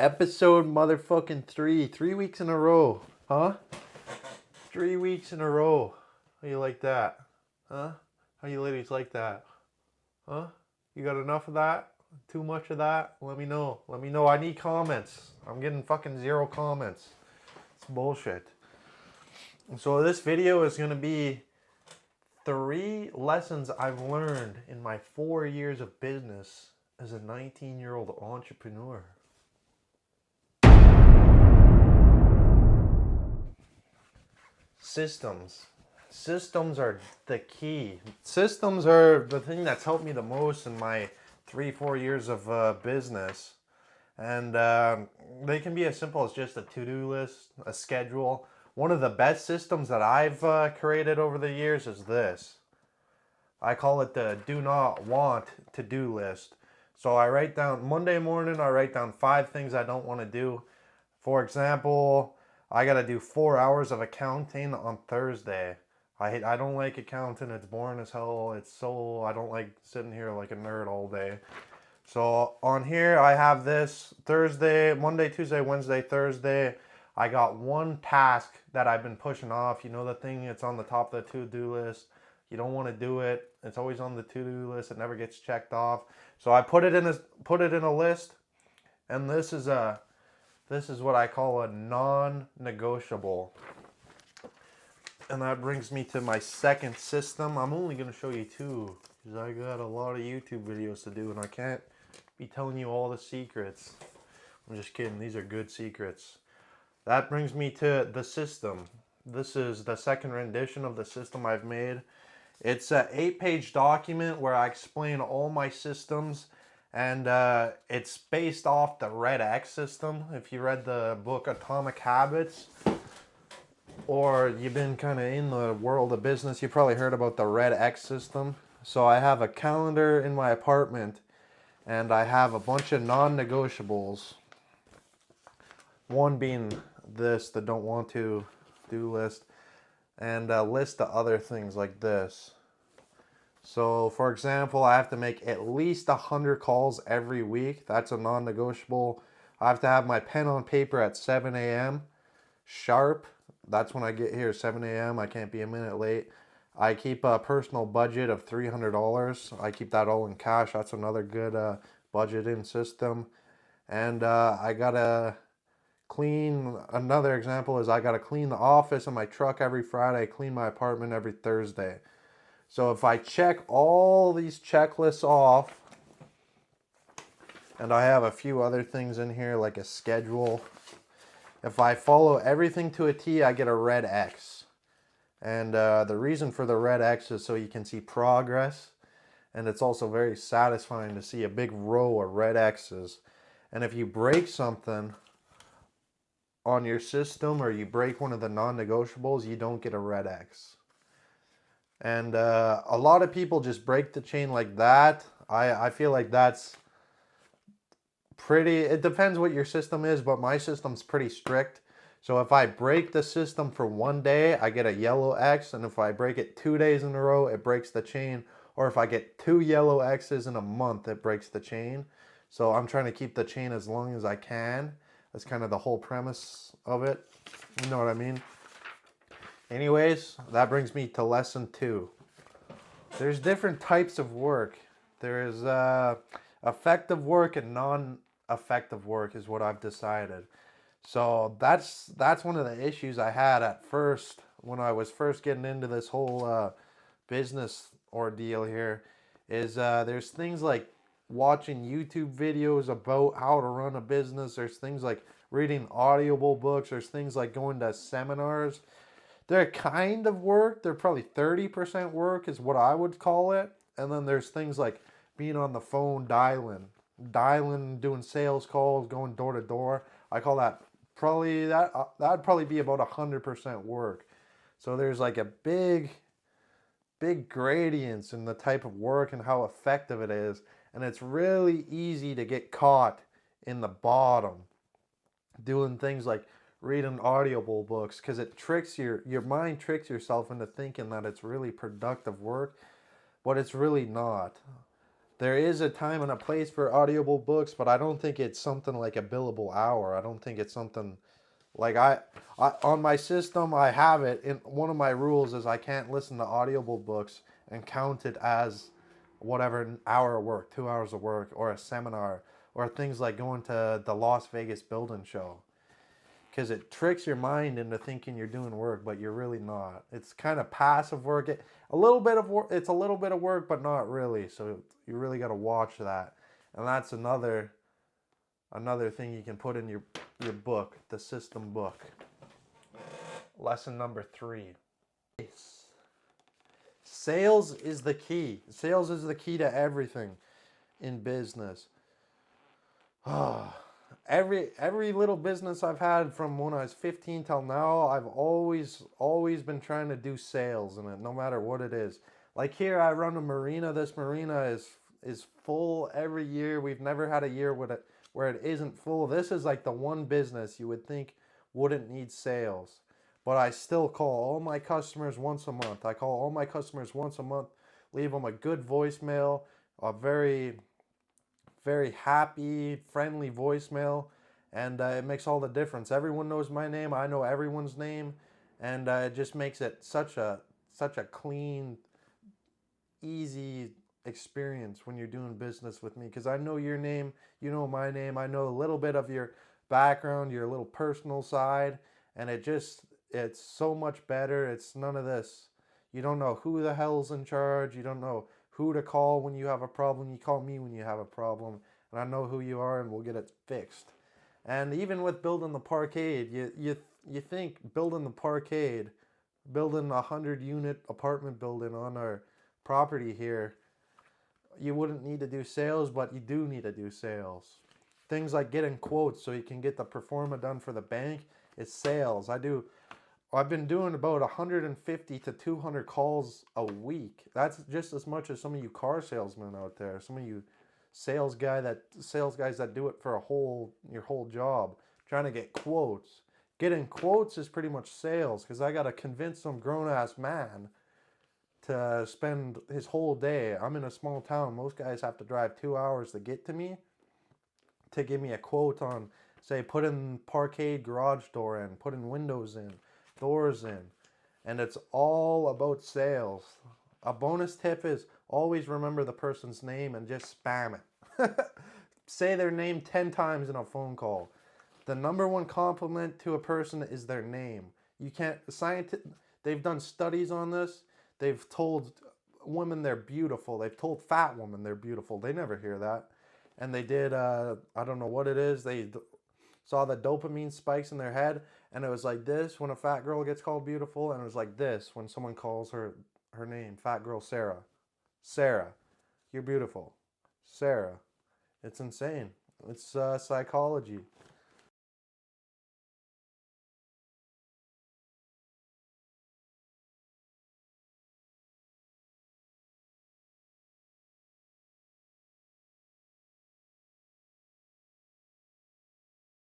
Episode motherfucking 3. 3 weeks in a row. Huh? 3 weeks in a row. How you like that? Huh? How you ladies like that? Huh? You got enough of that? Too much of that? Let me know. Let me know. I need comments. I'm getting fucking 0 comments. It's bullshit. So this video is going to be 3 lessons I've learned in my 4 years of business as a 19-year-old entrepreneur. Systems. Systems are the key. Systems are the thing that's helped me the most in my 3-4 years of business. And they can be as simple as just a to-do list, a schedule. One of the best systems that I've created over the years is this. I call it the do not want to-do list. So I write down, Monday morning, I write down 5 things I don't want to do. For example, I got to do 4 hours of accounting on Thursday. I don't like accounting. It's boring as hell. I don't like sitting here like a nerd all day. So on here, I have this Thursday, Monday, Tuesday, Wednesday, Thursday. I got one task that I've been pushing off. You know the thing, it's on the top of the to-do list. You don't want to do it. It's always on the to-do list. It never gets checked off. So I put it in a list, and this is what I call a non-negotiable. And that brings me to my second system. I'm only going to show you 2 because I got a lot of YouTube videos to do and I can't be telling you all the secrets. I'm just kidding. These are good secrets. That brings me to the system. This is the second rendition of the system I've made. It's an 8-page document where I explain all my systems. And it's based off the Red X system. If you read the book Atomic Habits, or you've been kind of in the world of business, you probably heard about the Red X system. So I have a calendar in my apartment, and I have a bunch of non-negotiables. One being this, the don't want to do list, and a list of other things like this. So, for example, I have to make at least 100 calls every week. That's a non-negotiable. I have to have my pen on paper at 7 a.m. sharp. That's when I get here, 7 a.m. I can't be a minute late. I keep a personal budget of $300. I keep that all in cash. That's another good budgeting system. And I gotta clean. Another example is I gotta clean the office and my truck every Friday. Clean my apartment every Thursday. So if I check all these checklists off, and I have a few other things in here like a schedule. If I follow everything to a T, I get a red X. And the reason for the red X is so you can see progress. And it's also very satisfying to see a big row of red X's. And if you break something on your system or you break one of the non-negotiables, you don't get a red X. And a lot of people just break the chain like that. I feel like that's pretty, it depends what your system is, but my system's pretty strict. So if I break the system for 1 day, I get a yellow X. And if I break it 2 days in a row, it breaks the chain. Or if I get 2 yellow X's in a month, it breaks the chain. So I'm trying to keep the chain as long as I can. That's kind of the whole premise of it. You know what I mean? Anyways, that brings me to lesson 2. There's different types of work. There's effective work and non-effective work is what I've decided. So that's one of the issues I had at first when I was first getting into this whole business ordeal here is there's things like watching YouTube videos about how to run a business. There's things like reading audible books. There's things like going to seminars. They're kind of work. They're probably 30% work is what I would call it. And then there's things like being on the phone, dialing, doing sales calls, going door to door. I call that that'd probably be about 100% work. So there's like a big gradients in the type of work and how effective it is. And it's really easy to get caught in the bottom doing things like reading audible books because it tricks your mind tricks yourself into thinking that it's really productive work, but it's really not. There is a time and a place for audible books, but I don't think it's something like a billable hour. I don't think it's something like I on my system I have it in one of my rules is I can't listen to audible books and count it as whatever an hour of work, 2 hours of work, or a seminar, or things like going to the Las Vegas Building Show. Because it tricks your mind into thinking you're doing work, but you're really not. It's kind of passive work. A little bit of work. It's a little bit of work, but not really. So you really got to watch that, and that's another thing you can put in your book, the system book. Lesson number 3. Sales is the key. Sales is the key to everything in business. Every little business I've had from when I was 15 till now, I've always been trying to do sales in it, no matter what it is. Like here, I run a marina. This marina is full every year. We've never had a year where it isn't full. This is like the one business you would think wouldn't need sales, but I still call all my customers once a month. I call all my customers once a month, leave them a good voicemail, a very happy, friendly voicemail, and it makes all the difference. Everyone knows my name. I know everyone's name, and it just makes it such a clean, easy experience when you're doing business with me because I know your name, you know my name, I know a little bit of your background, your little personal side, and it's so much better. It's none of this. You don't know who the hell's in charge. You don't know who to call when you have a problem. You call me when you have a problem, and I know who you are, and we'll get it fixed. And even with building the parkade, you think building the parkade, building a 100-unit apartment building on our property here, you wouldn't need to do sales, but you do need to do sales. Things like getting quotes so you can get the performa done for the bank is sales. I've been doing about 150 to 200 calls a week. That's just as much as some of you car salesmen out there. Some of you sales guys that do it for your whole job, trying to get quotes. Getting quotes is pretty much sales because I got to convince some grown-ass man to spend his whole day. I'm in a small town. Most guys have to drive 2 hours to get to me to give me a quote on, say, put in parkade garage door in, put in windows in, doors in, and it's all about sales. A bonus tip is always remember the person's name and just spam it. Say their name 10 times in a phone call. The number one compliment to a person is their name. You can't, they've done studies on this. They've told women they're beautiful. They've told fat women they're beautiful. They never hear that. And they did, I don't know what it is. They saw the dopamine spikes in their head, and it was like this when a fat girl gets called beautiful, and it was like this when someone calls her name, fat girl Sarah. Sarah, you're beautiful. Sarah. It's insane. It's psychology.